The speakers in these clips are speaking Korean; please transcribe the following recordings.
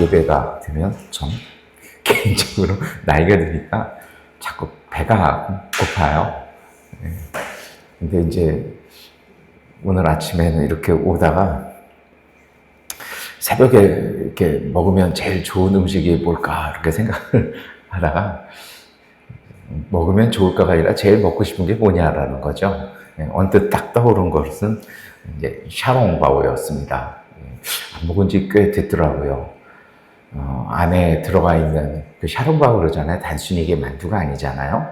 예배가 되면 전 개인적으로 나이가 드니까 자꾸 배가 고파요. 근데 이제 오늘 아침에는 이렇게 오다가 새벽에 이렇게 먹으면 제일 좋은 음식이 뭘까 이렇게 생각을 하다가 먹으면 좋을까가 아니라 제일 먹고 싶은 게 뭐냐라는 거죠. 언뜻 딱 떠오른 것은 이제 샤롱바오였습니다. 안 먹은 지 꽤 됐더라고요. 안에 들어가 있는 그 샤롱바오 그러잖아요. 단순히 이게 만두가 아니잖아요.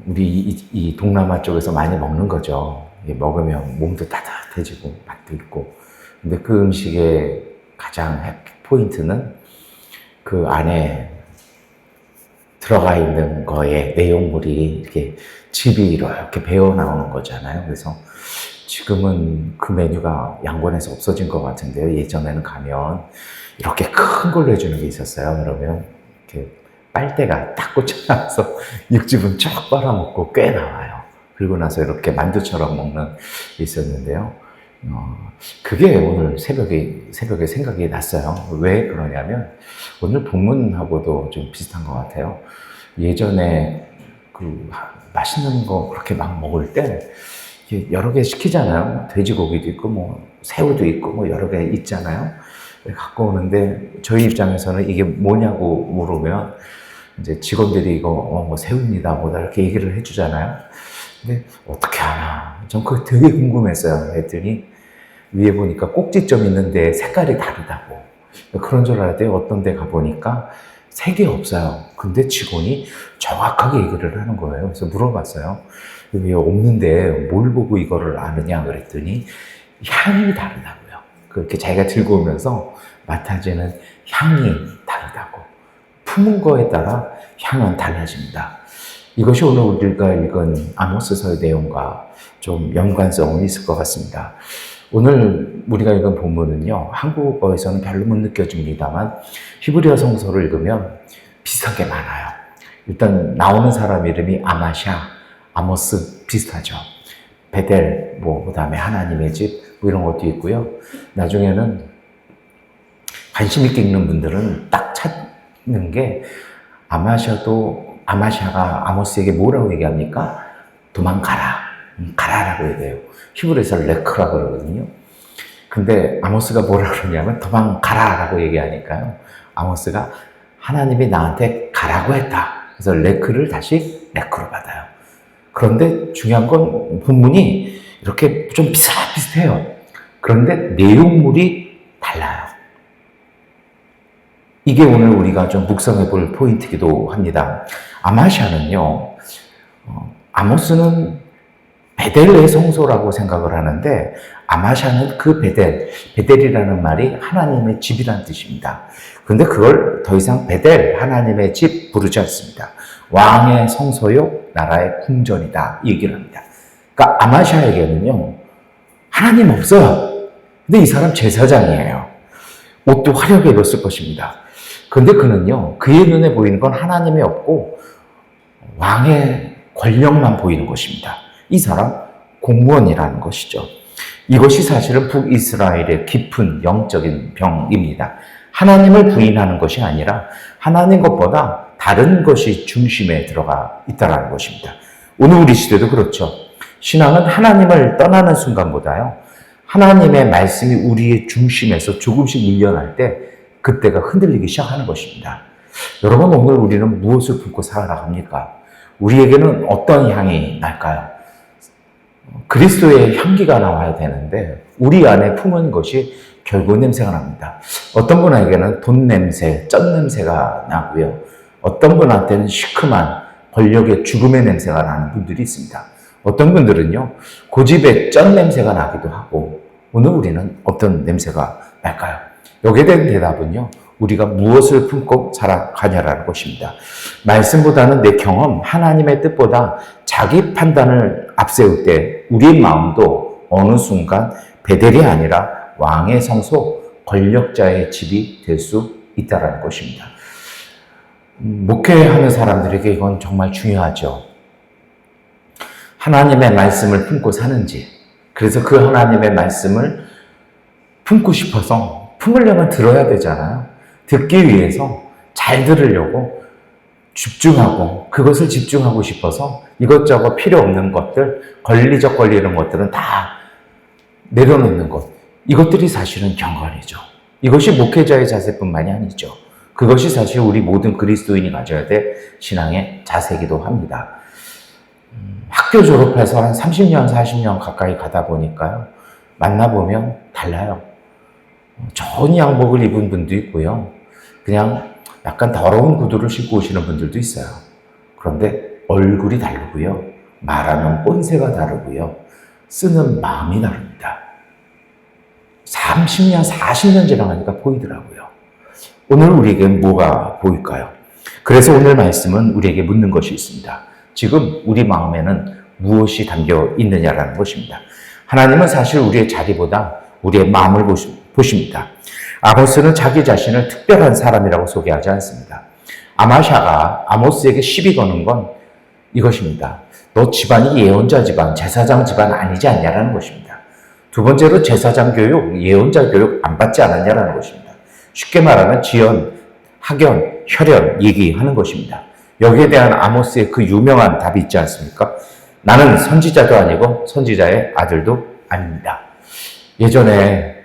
우리 이 동남아 쪽에서 많이 먹는 거죠. 먹으면 몸도 따뜻해지고 맛도 있고. 근데 그 음식의 가장 포인트는 그 안에 들어가 있는 거에 내용물이 이렇게 즙이 이렇게 배어 나오는 거잖아요. 그래서 지금은 그 메뉴가 양곤에서 없어진 것 같은데요. 예전에는 가면 이렇게 큰 걸로 해주는 게 있었어요. 그러면 이렇게 빨대가 딱 꽂혀나와서 육즙은 쫙 빨아먹고 꽤 나와요. 그리고 나서 이렇게 만두처럼 먹는 게 있었는데요. 그게 오늘 새벽에 생각이 났어요. 왜 그러냐면 오늘 본문하고도 좀 비슷한 것 같아요. 예전에 그 맛있는 거 그렇게 막 먹을 때 여러 개 시키잖아요. 돼지고기도 있고 뭐 새우도 있고 뭐 여러 개 있잖아요. 갖고 오는데 저희 입장에서는 이게 뭐냐고 물으면 이제 직원들이 이거 뭐 새우입니다 뭐다 이렇게 얘기를 해주잖아요. 근데 어떻게 하나? 전 그거 되게 궁금했어요. 했더니 위에 보니까 꼭지점 있는데 색깔이 다르다고. 그런 줄 알았더니 어떤 데 가보니까 색이 없어요. 근데 직원이 정확하게 얘기를 하는 거예요. 그래서 물어봤어요. 왜 없는데 뭘 보고 이거를 아느냐 그랬더니 향이 다르다고요. 그렇게 자기가 들고 오면서 맡아지는 향이 다르다고. 품은 거에 따라 향은 달라집니다. 이것이 오늘 우리가 읽은 아모스서의 내용과 좀 연관성이 있을 것 같습니다. 오늘 우리가 읽은 본문은요, 한국어에서는 별로 못 느껴집니다만 히브리어 성서를 읽으면 비슷한 게 많아요. 일단 나오는 사람 이름이 아마샤, 아모스 비슷하죠. 베델, 그 다음에 하나님의 집, 이런 것도 있고요. 나중에는 관심 있게 읽는 분들은 딱 찾는 게 아마샤가 아모스에게 뭐라고 얘기합니까? 도망가라. 가라라고 얘기해요. 히브리에서 레크라고 그러거든요. 근데 아모스가 뭐라 그러냐면 도망가라라고 얘기하니까요. 아모스가 하나님이 나한테 가라고 했다. 그래서 레크를 다시 레크로 받아요. 그런데 중요한 건 본문이 이렇게 좀 비슷해요. 그런데 내용물이 달라요. 이게 오늘 우리가 좀 묵상해 볼 포인트이기도 합니다. 아마샤는요, 아모스는 베델의 성소라고 생각을 하는데 아마샤는 그 베델이라는 말이 하나님의 집이라는 뜻입니다. 그런데 그걸 더 이상 베델, 하나님의 집 부르지 않습니다. 왕의 성소요, 나라의 궁전이다 이 얘기를 합니다. 그러니까 아마샤에게는요, 하나님 없어요. 근데 이 사람 제사장이에요. 옷도 화려하게 입었을 것입니다. 그런데 그는요, 그의 눈에 보이는 건 하나님이 없고 왕의 권력만 보이는 것입니다. 이 사람 공무원이라는 것이죠. 이것이 사실은 북이스라엘의 깊은 영적인 병입니다. 하나님을 부인하는 것이 아니라 하나님 것보다 다른 것이 중심에 들어가 있다는 것입니다. 오늘 우리 시대도 그렇죠. 신앙은 하나님을 떠나는 순간보다요, 하나님의 말씀이 우리의 중심에서 조금씩 밀려날 때 그때가 흔들리기 시작하는 것입니다. 여러분, 오늘 우리는 무엇을 품고 살아갑니까? 우리에게는 어떤 향이 날까요? 그리스도의 향기가 나와야 되는데 우리 안에 품은 것이 결국 냄새가 납니다. 어떤 분에게는 돈 냄새, 쩐 냄새가 나고요. 어떤 분한테는 시큼한 권력의 죽음의 냄새가 나는 분들이 있습니다. 어떤 분들은요, 고집의 쩐 냄새가 나기도 하고, 오늘 우리는 어떤 냄새가 날까요? 여기에 대한 대답은요, 우리가 무엇을 품고 살아가냐라는 것입니다. 말씀보다는 내 경험, 하나님의 뜻보다 자기 판단을 앞세울 때 우리의 마음도 어느 순간 베델이 아니라 왕의 성소, 권력자의 집이 될 수 있다는 것입니다. 목회하는 사람들에게 이건 정말 중요하죠. 하나님의 말씀을 품고 사는지, 그래서 그 하나님의 말씀을 품고 싶어서 품으려면 들어야 되잖아요. 듣기 위해서 잘 들으려고 집중하고 그것을 집중하고 싶어서 이것저것 필요 없는 것들, 걸리적 걸리는 것들은 다 내려놓는 것. 이것들이 사실은 경건이죠. 이것이 목회자의 자세뿐만이 아니죠. 그것이 사실 우리 모든 그리스도인이 가져야 될 신앙의 자세이기도 합니다. 학교 졸업해서 한 30년, 40년 가까이 가다 보니까요. 만나보면 달라요. 좋은 양복을 입은 분도 있고요. 그냥 약간 더러운 구두를 신고 오시는 분들도 있어요. 그런데 얼굴이 다르고요. 말하는 꼰세가 다르고요. 쓰는 마음이 다릅니다. 30년, 40년 지나가니까 보이더라고요. 오늘 우리에게 뭐가 보일까요? 그래서 오늘 말씀은 우리에게 묻는 것이 있습니다. 지금 우리 마음에는 무엇이 담겨 있느냐라는 것입니다. 하나님은 사실 우리의 자리보다 우리의 마음을 보십니다. 아모스는 자기 자신을 특별한 사람이라고 소개하지 않습니다. 아마샤가 아모스에게 시비 거는 건 이것입니다. 너 집안이 예언자 집안, 제사장 집안 아니지 않냐라는 것입니다. 두 번째로 제사장 교육, 예언자 교육 안 받지 않았냐라는 것입니다. 쉽게 말하면 지연, 학연, 혈연 얘기하는 것입니다. 여기에 대한 아모스의 그 유명한 답이 있지 않습니까? 나는 선지자도 아니고 선지자의 아들도 아닙니다. 예전에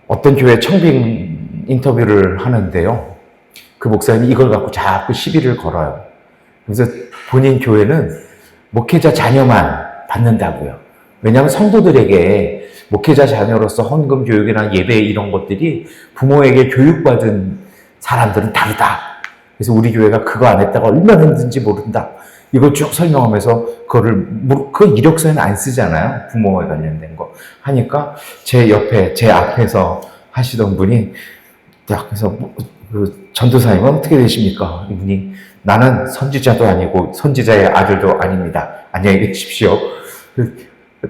어떤 교회 청빙 인터뷰를 하는데요. 그 목사님이 이걸 갖고 자꾸 시비를 걸어요. 그래서 본인 교회는 목회자 자녀만 받는다고요. 왜냐하면 성도들에게 목회자 자녀로서 헌금 교육이나 예배 이런 것들이 부모에게 교육받은 사람들은 다르다. 그래서 우리 교회가 그거 안 했다가 얼마나 힘든지 모른다. 이걸 쭉 설명하면서 그 이력서에는 안 쓰잖아요. 부모에 관련된 거. 하니까 제 옆에, 제 앞에서 하시던 분이 딱 그래서 그 전도사님은 어떻게 되십니까? 이분이 나는 선지자도 아니고 선지자의 아들도 아닙니다. 안녕히 계십시오.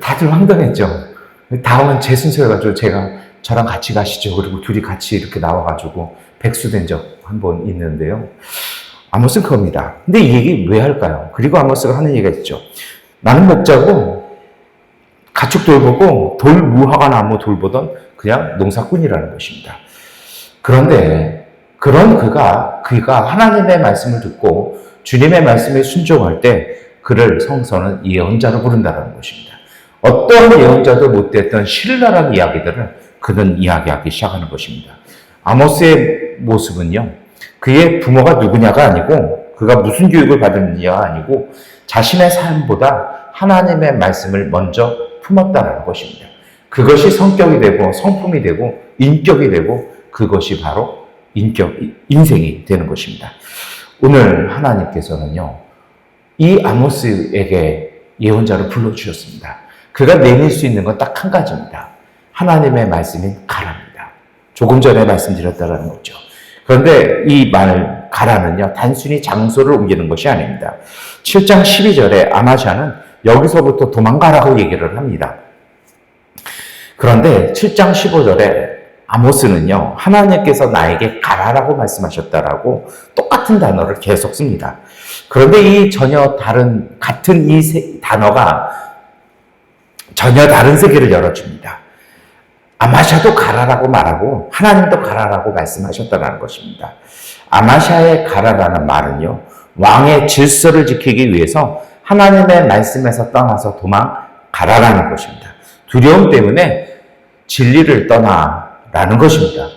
다들 황당했죠. 다음은 제 순서여가지고 저랑 같이 가시죠. 그리고 둘이 같이 이렇게 나와가지고 백수된 적 한 번 있는데요. 아모스는 그겁니다. 근데 이 얘기 왜 할까요? 그리고 아모스가 하는 얘기가 있죠. 나는 목자고 가축 돌보고 무화과 나무 돌보던 그냥 농사꾼이라는 것입니다. 그런데 그런 그가 하나님의 말씀을 듣고 주님의 말씀에 순종할 때 그를 성서는 예언자로 부른다는 것입니다. 어떤 예언자도 못했던 신랄한 이야기들을 그는 이야기하기 시작하는 것입니다. 아모스의 모습은요, 그의 부모가 누구냐가 아니고 그가 무슨 교육을 받았느냐가 아니고 자신의 삶보다 하나님의 말씀을 먼저 품었다는 것입니다. 그것이 성격이 되고 성품이 되고 인격이 되고 그것이 바로 인생이 되는 것입니다. 오늘 하나님께서는요, 이 아모스에게 예언자를 불러주셨습니다. 그가 내밀 수 있는 건 딱 한 가지입니다. 하나님의 말씀인 가라입니다. 조금 전에 말씀드렸다는 거죠. 그런데 이 말 가라는요, 단순히 장소를 옮기는 것이 아닙니다. 7장 12절에 아마샤는 여기서부터 도망가라고 얘기를 합니다. 그런데 7장 15절에 아모스는요, 하나님께서 나에게 가라라고 말씀하셨다라고 똑같은 단어를 계속 씁니다. 그런데 이 같은 이 단어가 전혀 다른 세계를 열어줍니다. 아마샤도 가라라고 말하고 하나님도 가라라고 말씀하셨다는 것입니다. 아마샤의 가라라는 말은요, 왕의 질서를 지키기 위해서 하나님의 말씀에서 떠나서 도망가라라는 것입니다. 두려움 때문에 진리를 떠나라는 것입니다.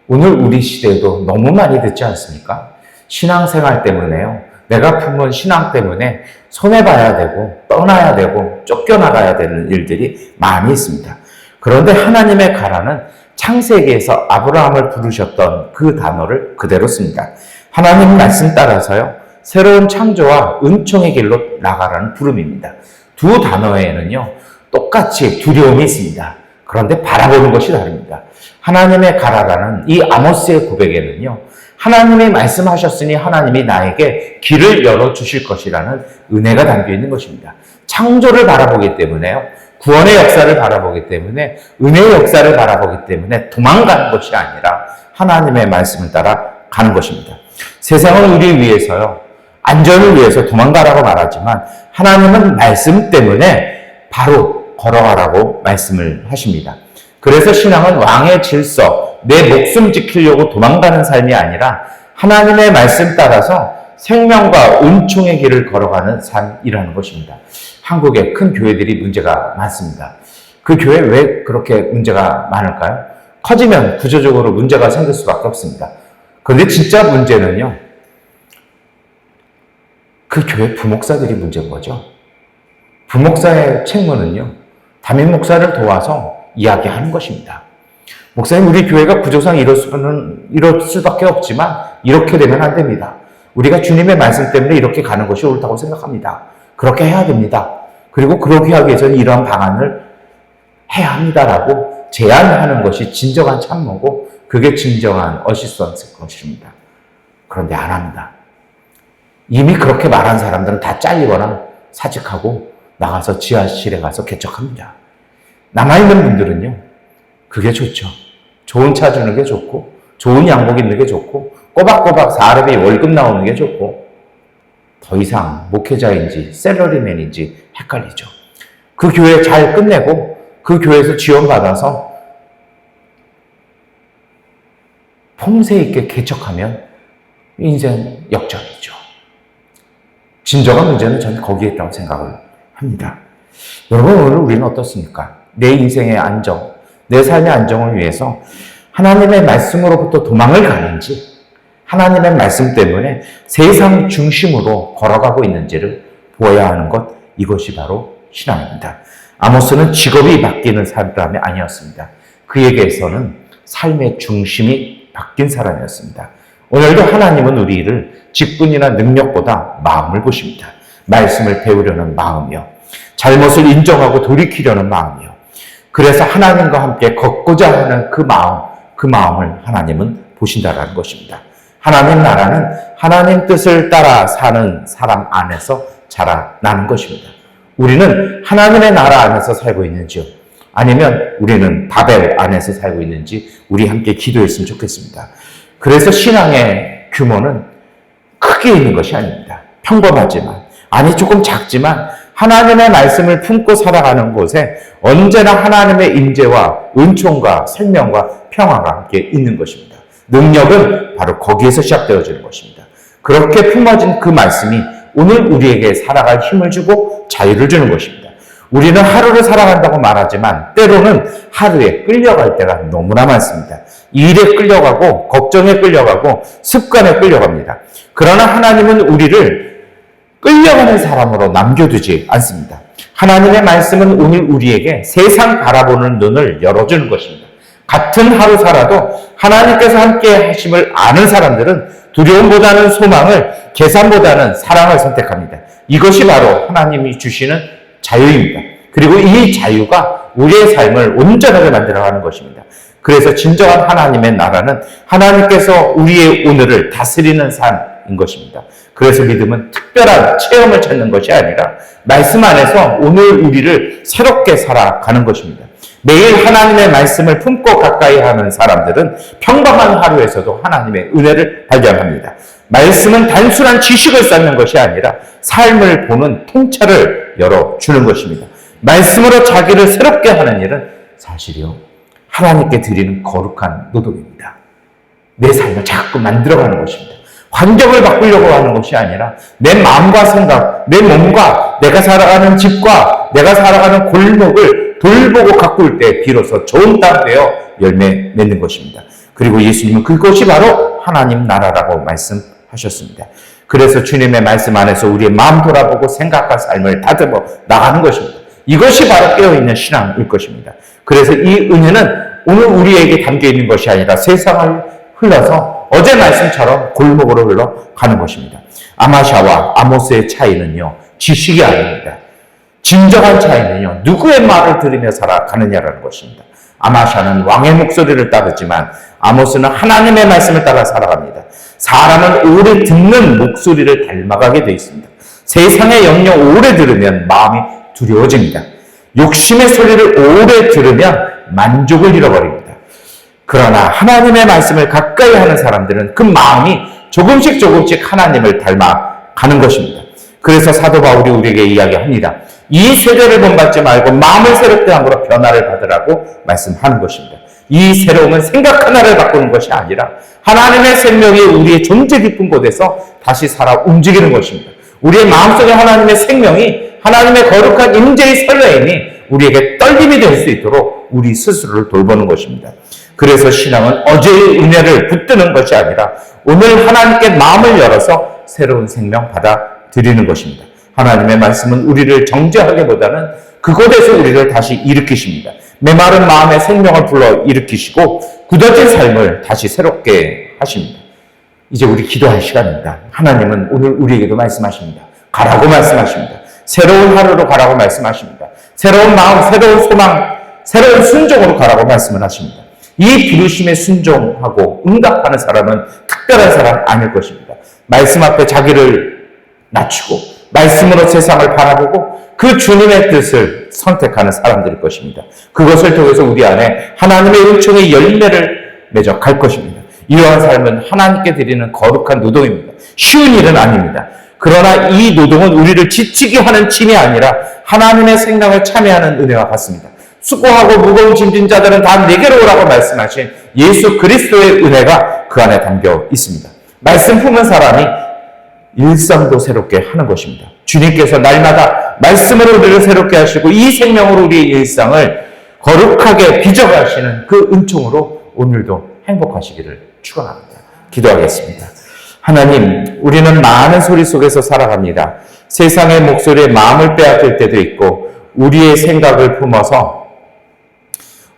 오늘 우리 시대에도 너무 많이 듣지 않습니까? 신앙생활 때문에요. 내가 품은 신앙 때문에 손해봐야 되고 떠나야 되고 쫓겨나가야 되는 일들이 많이 있습니다. 그런데 하나님의 가라는 창세기에서 아브라함을 부르셨던 그 단어를 그대로 씁니다. 하나님 말씀 따라서요, 새로운 창조와 은총의 길로 나가라는 부름입니다. 두 단어에는요, 똑같이 두려움이 있습니다. 그런데 바라보는 것이 다릅니다. 하나님의 가라라는 이 아모스의 고백에는요, 하나님이 말씀하셨으니 하나님이 나에게 길을 열어주실 것이라는 은혜가 담겨 있는 것입니다. 창조를 바라보기 때문에요, 구원의 역사를 바라보기 때문에, 은혜의 역사를 바라보기 때문에 도망가는 것이 아니라 하나님의 말씀을 따라 가는 것입니다. 세상은 우리 위해서요, 안전을 위해서 도망가라고 말하지만 하나님은 말씀 때문에 바로 걸어가라고 말씀을 하십니다. 그래서 신앙은 왕의 질서, 내 목숨 지키려고 도망가는 삶이 아니라 하나님의 말씀 따라서 생명과 은총의 길을 걸어가는 삶이라는 것입니다. 한국에 큰 교회들이 문제가 많습니다. 그 교회 왜 그렇게 문제가 많을까요? 커지면 구조적으로 문제가 생길 수밖에 없습니다. 그런데 진짜 문제는요, 그 교회 부목사들이 문제인 거죠. 부목사의 책무는요, 담임 목사를 도와서 이야기하는 것입니다. 목사님, 우리 교회가 구조상 이럴 수밖에 없지만 이렇게 되면 안 됩니다. 우리가 주님의 말씀 때문에 이렇게 가는 것이 옳다고 생각합니다. 그렇게 해야 됩니다. 그리고 그렇게 하기 위해서는 이러한 방안을 해야 합니다라고 제안하는 것이 진정한 참모고 그게 진정한 어시스턴트일 것입니다. 그런데 안 합니다. 이미 그렇게 말한 사람들은 다 잘리거나 사직하고 나가서 지하실에 가서 개척합니다. 남아있는 분들은요, 그게 좋죠. 좋은 차 주는 게 좋고 좋은 양복 입는 게 좋고 꼬박꼬박 사람이 월급 나오는 게 좋고 더 이상 목회자인지 셀러리맨인지 헷갈리죠. 그 교회 잘 끝내고 그 교회에서 지원받아서 폼새 있게 개척하면 인생 역전이죠. 진정한 문제는 저는 거기에 있다고 생각을 합니다. 여러분, 오늘 우리는 어떻습니까? 내 인생의 안정, 내 삶의 안정을 위해서 하나님의 말씀으로부터 도망을 가는지, 하나님의 말씀 때문에 세상 중심으로 걸어가고 있는지를 보아야 하는 것, 이것이 바로 신앙입니다. 아모스는 직업이 바뀌는 사람이 아니었습니다. 그에게서는 삶의 중심이 바뀐 사람이었습니다. 오늘도 하나님은 우리를 직분이나 능력보다 마음을 보십니다. 말씀을 배우려는 마음이요, 잘못을 인정하고 돌이키려는 마음이요, 그래서 하나님과 함께 걷고자 하는 그 마음을 하나님은 보신다라는 것입니다. 하나님 나라는 하나님 뜻을 따라 사는 사람 안에서 자라나는 것입니다. 우리는 하나님의 나라 안에서 살고 있는지요? 아니면 우리는 바벨 안에서 살고 있는지 우리 함께 기도했으면 좋겠습니다. 그래서 신앙의 규모는 크게 있는 것이 아닙니다. 평범하지만, 아니 조금 작지만 하나님의 말씀을 품고 살아가는 곳에 언제나 하나님의 임재와 은총과 생명과 평화가 함께 있는 것입니다. 능력은 바로 거기에서 시작되어지는 것입니다. 그렇게 품어진 그 말씀이 오늘 우리에게 살아갈 힘을 주고 자유를 주는 것입니다. 우리는 하루를 살아간다고 말하지만 때로는 하루에 끌려갈 때가 너무나 많습니다. 일에 끌려가고 걱정에 끌려가고 습관에 끌려갑니다. 그러나 하나님은 우리를 끌려가는 사람으로 남겨두지 않습니다. 하나님의 말씀은 오늘 우리에게 세상 바라보는 눈을 열어주는 것입니다. 같은 하루 살아도 하나님께서 함께 하심을 아는 사람들은 두려움보다는 소망을, 계산보다는 사랑을 선택합니다. 이것이 바로 하나님이 주시는 자유입니다. 그리고 이 자유가 우리의 삶을 온전하게 만들어가는 것입니다. 그래서 진정한 하나님의 나라는 하나님께서 우리의 오늘을 다스리는 삶인 것입니다. 그래서 믿음은 특별한 체험을 찾는 것이 아니라 말씀 안에서 오늘 우리를 새롭게 살아가는 것입니다. 매일 하나님의 말씀을 품고 가까이 하는 사람들은 평범한 하루에서도 하나님의 은혜를 발견합니다. 말씀은 단순한 지식을 쌓는 것이 아니라 삶을 보는 통찰을 열어주는 것입니다. 말씀으로 자기를 새롭게 하는 일은 사실이요, 하나님께 드리는 거룩한 노동입니다. 내 삶을 자꾸 만들어가는 것입니다. 환경을 바꾸려고 하는 것이 아니라 내 마음과 생각, 내 몸과 내가 살아가는 집과 내가 살아가는 골목을 돌보고 가꿀 때 비로소 좋은 땅 되어 열매 맺는 것입니다. 그리고 예수님은 그것이 바로 하나님 나라라고 말씀하셨습니다. 그래서 주님의 말씀 안에서 우리의 마음 돌아보고 생각과 삶을 다듬어 나가는 것입니다. 이것이 바로 깨어있는 신앙일 것입니다. 그래서 이 은혜는 오늘 우리에게 담겨있는 것이 아니라 세상을 흘러서 어제 말씀처럼 골목으로 흘러가는 것입니다. 아마샤와 아모스의 차이는요, 지식이 아닙니다. 진정한 차이는요, 누구의 말을 들으며 살아가느냐라는 것입니다. 아마샤는 왕의 목소리를 따르지만 아모스는 하나님의 말씀을 따라 살아갑니다. 사람은 오래 듣는 목소리를 닮아가게 되어 있습니다. 세상의 영역 오래 들으면 마음이 두려워집니다. 욕심의 소리를 오래 들으면 만족을 잃어버립니다. 그러나 하나님의 말씀을 가까이 하는 사람들은 그 마음이 조금씩 하나님을 닮아가는 것입니다. 그래서 사도 바울이 우리에게 이야기합니다. 이 세대를 본받지 말고 마음을 새롭게 함으로 변화를 받으라고 말씀하는 것입니다. 이 새로움은 생각 하나를 바꾸는 것이 아니라 하나님의 생명이 우리의 존재 깊은 곳에서 다시 살아 움직이는 것입니다. 우리의 마음속에 하나님의 생명이, 하나님의 거룩한 임재의 설레임이 우리에게 떨림이 될 수 있도록 우리 스스로를 돌보는 것입니다. 그래서 신앙은 어제의 은혜를 붙드는 것이 아니라 오늘 하나님께 마음을 열어서 새로운 생명 받아들이는 것입니다. 하나님의 말씀은 우리를 정죄하기보다는 그곳에서 우리를 다시 일으키십니다. 메마른 마음에 생명을 불러 일으키시고 굳어진 삶을 다시 새롭게 하십니다. 이제 우리 기도할 시간입니다. 하나님은 오늘 우리에게도 말씀하십니다. 가라고 말씀하십니다. 새로운 하루로 가라고 말씀하십니다. 새로운 마음, 새로운 소망, 새로운 순종으로 가라고 말씀을 하십니다. 이 부르심에 순종하고 응답하는 사람은 특별한 사람 아닐 것입니다. 말씀 앞에 자기를 낮추고 말씀으로 세상을 바라보고 그 주님의 뜻을 선택하는 사람들일 것입니다. 그것을 통해서 우리 안에 하나님의 은총의 열매를 맺어 갈 것입니다. 이러한 삶은 하나님께 드리는 거룩한 노동입니다. 쉬운 일은 아닙니다. 그러나 이 노동은 우리를 지치게 하는 짐이 아니라 하나님의 생명에 참여하는 은혜와 같습니다. 수고하고 무거운 짐진 자들은 다 내게로 오라고 말씀하신 예수 그리스도의 은혜가 그 안에 담겨 있습니다. 말씀 품은 사람이 일상도 새롭게 하는 것입니다. 주님께서 날마다 말씀으로 우리를 새롭게 하시고 이 생명으로 우리의 일상을 거룩하게 빚어가시는 그 은총으로 오늘도 행복하시기를 축원합니다. 기도하겠습니다. 하나님, 우리는 많은 소리 속에서 살아갑니다. 세상의 목소리에 마음을 빼앗길 때도 있고 우리의 생각을 품어서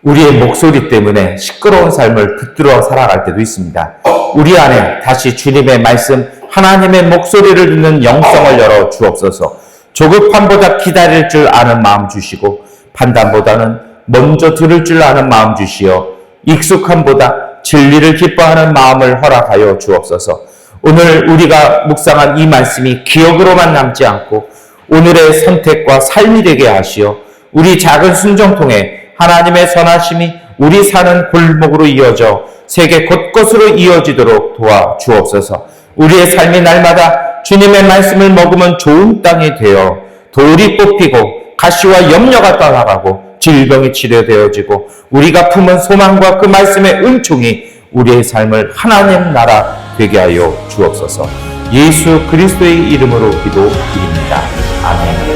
우리의 목소리 때문에 시끄러운 삶을 붙들어 살아갈 때도 있습니다. 우리 안에 다시 주님의 말씀, 하나님의 목소리를 듣는 영성을 열어 주옵소서. 조급함보다 기다릴 줄 아는 마음 주시고 판단보다는 먼저 들을 줄 아는 마음 주시어 익숙함보다 진리를 기뻐하는 마음을 허락하여 주옵소서. 오늘 우리가 묵상한 이 말씀이 기억으로만 남지 않고 오늘의 선택과 삶이 되게 하시어 우리 작은 순종 통해 하나님의 선하심이 우리 사는 골목으로 이어져 세계 곳곳으로 이어지도록 도와주옵소서. 우리의 삶이 날마다 주님의 말씀을 먹으면 좋은 땅이 되어 돌이 뽑히고 가시와 염려가 떠나가고 질병이 치료되어지고 우리가 품은 소망과 그 말씀의 은총이 우리의 삶을 하나님 나라 되게 하여 주옵소서. 예수 그리스도의 이름으로 기도드립니다. 아멘.